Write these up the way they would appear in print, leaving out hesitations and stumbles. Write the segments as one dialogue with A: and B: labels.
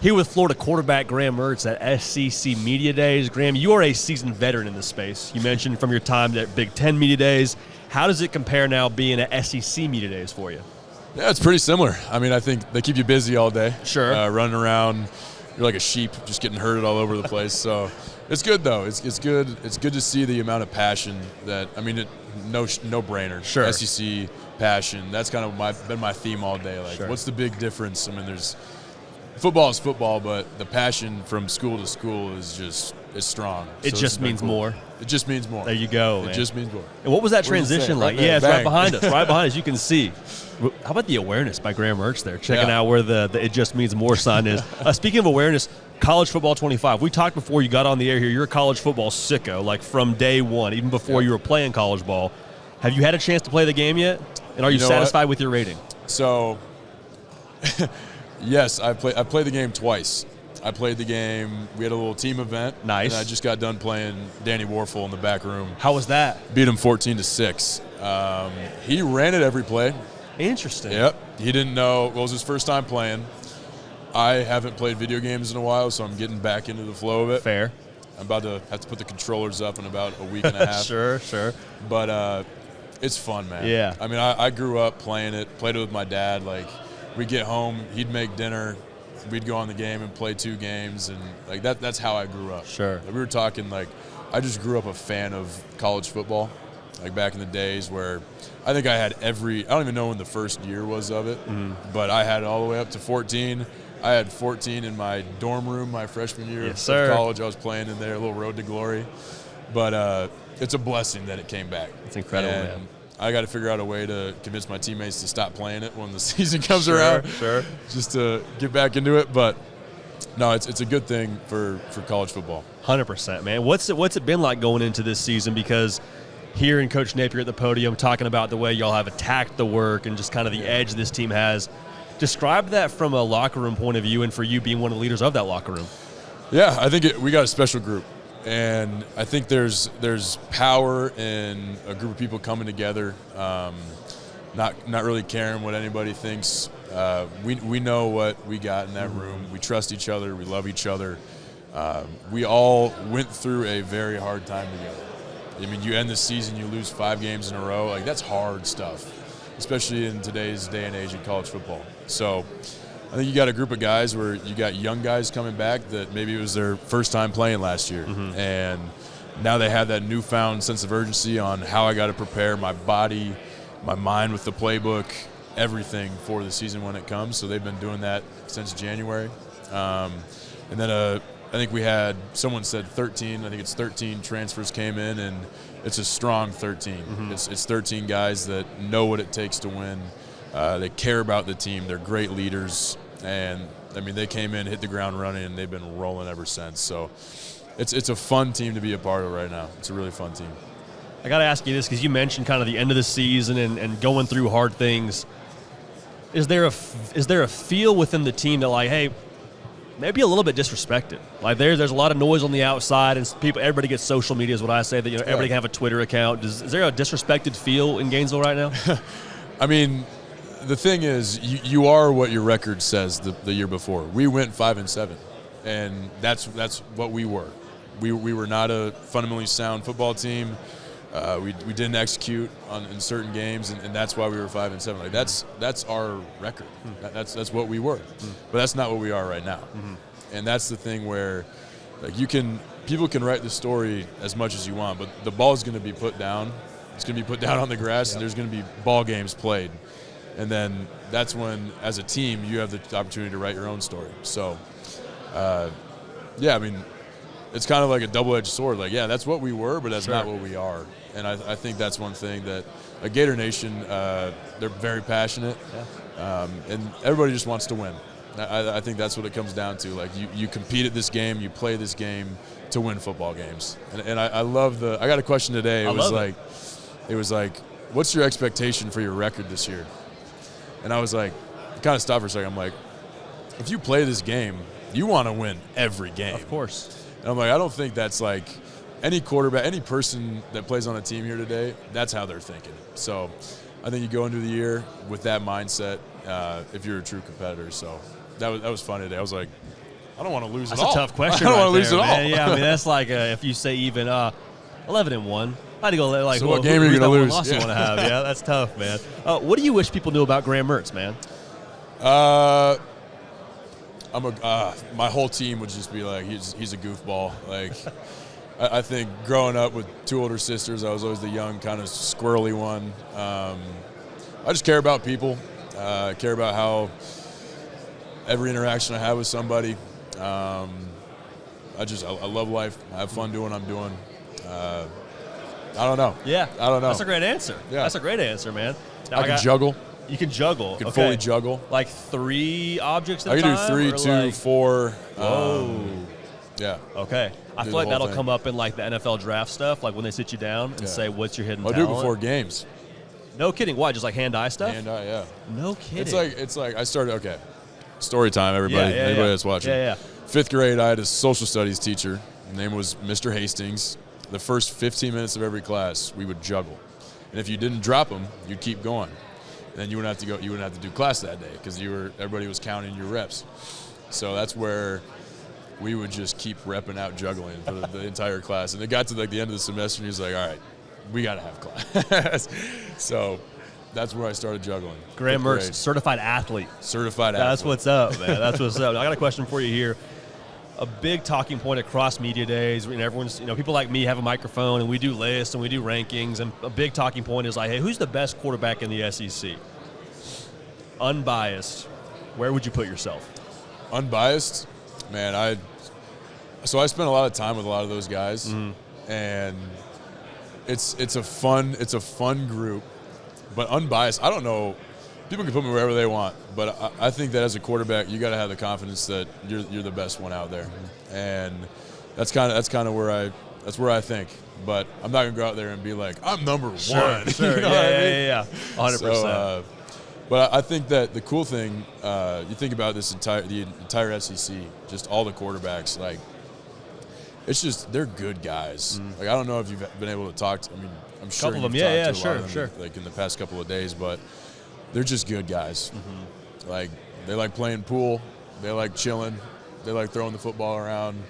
A: Here with Florida quarterback Graham Mertz at SEC Media Days. Graham, you are a seasoned veteran in this space. You mentioned from your time at Big Ten Media Days. How does it compare now being at SEC Media Days for you?
B: Yeah, it's pretty similar. I mean, I think they keep you busy all day.
A: Sure.
B: Running around. You're like a sheep just getting herded all over the place. So it's good, though. It's good. It's good to see the amount of passion that, I mean, no brainer.
A: Sure.
B: SEC passion. That's kind of been my theme all day. Like,
A: sure.
B: What's the big difference? I mean, football is football, but the passion from school to school is strong.
A: It just means
B: cool.
A: more.
B: It just means more.
A: There you go,
B: It just means more.
A: And what was that transition like?
B: Right
A: yeah, it's
B: bang.
A: right behind us. Right behind us. You can see. How about the awareness by Graham Mertz there? Checking out where the "It Just Means More" sign is. Speaking of awareness, College Football 25. We talked before you got on the air here. You're a college football sicko, like from day one, even before you were playing college ball. Have you had a chance to play the game yet? And are you satisfied with your rating?
B: So, yes, I played the game twice. I played the game. We had a little team event.
A: Nice.
B: And I just got done playing Danny Warfel in the back room.
A: How was that?
B: Beat him 14-6. He ran it every play.
A: Interesting.
B: Yep. He didn't know. Well, it was his first time playing. I haven't played video games in a while, so I'm getting back into the flow of it.
A: Fair.
B: I'm about to have to put the controllers up in about a week and a half.
A: Sure.
B: But it's fun, man.
A: Yeah.
B: I mean, I grew up playing it, played it with my dad. Like, we'd get home, he'd make dinner, we'd go on the game and play 2 games, and like that's how I grew up.
A: Sure.
B: Like, we were talking, like, I just grew up a fan of college football, like back in the days where I think I had I don't even know when the first year was of it, but I had it all the way up to 14. I had 14 in my dorm room my freshman year of college. I was playing in there, a little road to glory. But it's a blessing that it came back.
A: It's incredible,
B: and
A: man.
B: I got to figure out a way to convince my teammates to stop playing it when the season comes around.
A: Sure.
B: Just to get back into it. But no, it's a good thing for college football.
A: 100%, man. What's it been like going into this season? Because hearing Coach Napier at the podium talking about the way y'all have attacked the work and just kind of the edge this team has, describe that from a locker room point of view and for you being one of the leaders of that locker room.
B: Yeah, I think we got a special group. And I think there's power in a group of people coming together, not really caring what anybody thinks. We know what we got in that room. We trust each other. We love each other. We all went through a very hard time together. I mean, you end the season, you lose 5 games in a row. Like, that's hard stuff, especially in today's day and age in college football. So I think you got a group of guys where you got young guys coming back that maybe it was their first time playing last year. And now they have that newfound sense of urgency on how I got to prepare my body, my mind with the playbook, everything for the season when it comes. So they've been doing that since January. And then I think we had, someone said 13, I think it's 13 transfers came in, and it's a strong 13. It's 13 guys that know what it takes to win. They care about the team. They're great leaders. And, I mean, they came in, hit the ground running, and they've been rolling ever since. So it's a fun team to be a part of right now. It's a really fun team.
A: I got to ask you this because you mentioned kind of the end of the season and going through hard things. Is there a feel within the team that, like, hey, maybe a little bit disrespected? Like, there's a lot of noise on the outside, and everybody gets social media is what I say, that, everybody can have a Twitter account. Is there a disrespected feel in Gainesville right now?
B: I mean, the thing is, you are what your record says the year before. We went 5-7, and that's what we were. We were not a fundamentally sound football team. We didn't execute in certain games, and that's why we were 5-7. Like, that's our record. That's what we were. But that's not what we are right now. And that's the thing where, like, people can write the story as much as you want, but the ball is going to be put down. It's going to be put down on the grass, and there's going to be ball games played. And then that's when, as a team, you have the opportunity to write your own story. So, I mean, it's kind of like a double-edged sword. Like, yeah, that's what we were, but that's not what we are. And I think that's one thing that Gator Nation, they're very passionate, and everybody just wants to win. I think that's what it comes down to. Like, you compete at this game, you play this game to win football games. And I love I got a question today. It was like, what's your expectation for your record this year? And I was like, kind of stopped for a second. I'm like, if you play this game, you want to win every game.
A: Of course.
B: And I'm like, I don't think that's like any quarterback, any person that plays on a team here today, that's how they're thinking. So I think you go into the year with that mindset if you're a true competitor. So that was fun today. I was like, I don't want to lose
A: That's
B: at all.
A: a tough question.
B: I don't
A: right
B: want to lose
A: there,
B: at all.
A: man. Yeah, I mean that's like if you say even 11-1. I had to go like.
B: So what game are you going to lose?
A: Loss you want to have? Yeah, that's tough, man. What do you wish people knew about Graham Mertz, man?
B: My whole team would just be like, he's a goofball. Like, I think growing up with two older sisters, I was always the young, kind of squirrely one. I just care about people. Care about how every interaction I have with somebody. I love life. I have fun doing what I'm doing. I don't know.
A: Yeah.
B: I don't know.
A: That's a great answer.
B: Yeah.
A: That's a great answer, man. Now
B: I can juggle.
A: You can juggle.
B: I can fully juggle.
A: Like 3 objects at
B: I
A: a
B: can
A: time?
B: do 3, 2,
A: like,
B: 4.
A: Whoa.
B: Yeah.
A: Okay. I
B: Do
A: feel like
B: the whole
A: that'll
B: thing.
A: come up in like the NFL draft stuff, like when they sit you down and say, what's your hidden
B: I'll
A: talent?
B: do it before games.
A: No kidding. Why? Just like hand-eye stuff?
B: Hand-eye, yeah.
A: No kidding.
B: It's like I started, okay. Story time, everybody. Anybody that's watching.
A: Yeah.
B: 5th grade, I had a social studies teacher. His name was Mr. Hastings. The first 15 minutes of every class, we would juggle. And if you didn't drop them, you'd keep going. And then you wouldn't have to go. You wouldn't have to do class that day because everybody was counting your reps. So that's where we would just keep repping out juggling for the entire class. And it got to like the end of the semester, and he was like, "All right, we got to have class." So that's where I started juggling.
A: Graham
B: 5th
A: Mertz,
B: grade.
A: certified athlete.
B: Certified
A: That's
B: athlete.
A: what's up, man. That's what's up. I got a question for you here. A big talking point across media days, everyone's, people like me have a microphone and we do lists and we do rankings, and a big talking point is like, hey, who's the best quarterback in the SEC? Unbiased, where would you put yourself?
B: Unbiased, man. I spent a lot of time with a lot of those guys, and it's a fun group, but unbiased. I don't know. People can put me wherever they want, but I think that as a quarterback, you got to have the confidence that you're the best one out there, and that's kind of where I think. But I'm not gonna go out there and be like, I'm number one.
A: Sure.
B: You know what I mean?
A: Yeah. 100%.
B: So, but I think that the cool thing, you think about the entire SEC, just all the quarterbacks, like, it's just they're good guys. Like, I don't know if you've been able to talk to. I mean, I'm sure
A: Couple of
B: you've
A: them,
B: talked to a lot of them,
A: sure.
B: like in the past couple of days, but they're just good guys. Like, they like playing pool, they like chilling, they like throwing the football around.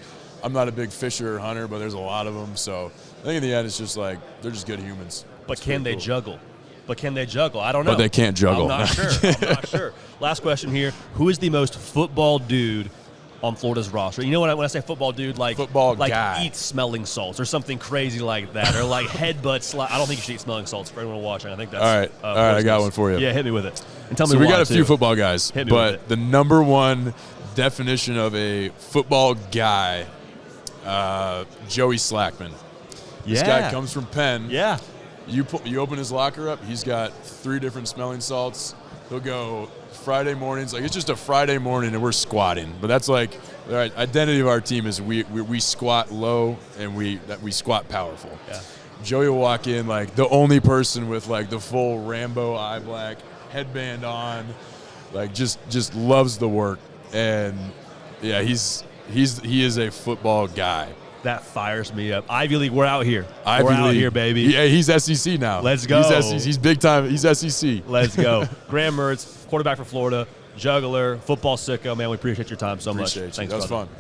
B: I'm not a big fisher or hunter, but there's a lot of them. So I think in the end, it's just like they're just good humans.
A: But
B: It's
A: can
B: pretty
A: they
B: cool.
A: juggle? I don't know.
B: But they can't juggle.
A: I'm not sure. Last question here. Who is the most football dude on Florida's roster? You know when I say football dude, like
B: Football
A: like
B: guy.
A: eats smelling salts or something crazy like that, or like headbutts. I don't think you should eat smelling salts for anyone watching. I think that's
B: All right, I got one for you.
A: Yeah, hit me with it. And tell me
B: So we
A: why,
B: got a few
A: too.
B: football guys,
A: Hit me with
B: but
A: it.
B: the number one definition of a football guy, Joey Slackman. This guy comes from Penn.
A: Yeah.
B: You open his locker up, he's got 3 different smelling salts. He'll go Friday mornings, like it's just a Friday morning and we're squatting. But that's like the identity of our team is we squat low and we squat powerful.
A: Yeah.
B: Joey will walk in like the only person with like the full Rambo eye black headband on, like just loves the work. And yeah, he is a football guy.
A: That fires me up. Ivy League, we're out here.
B: Ivy
A: we're out
B: League.
A: here, baby.
B: Yeah, he's SEC now.
A: Let's go.
B: He's SEC. He's big time. He's SEC.
A: Let's go. Graham Mertz, quarterback for Florida, juggler, football sicko. Man, we appreciate your time so much.
B: Appreciate you.
A: Thanks,
B: That was
A: brother.
B: fun.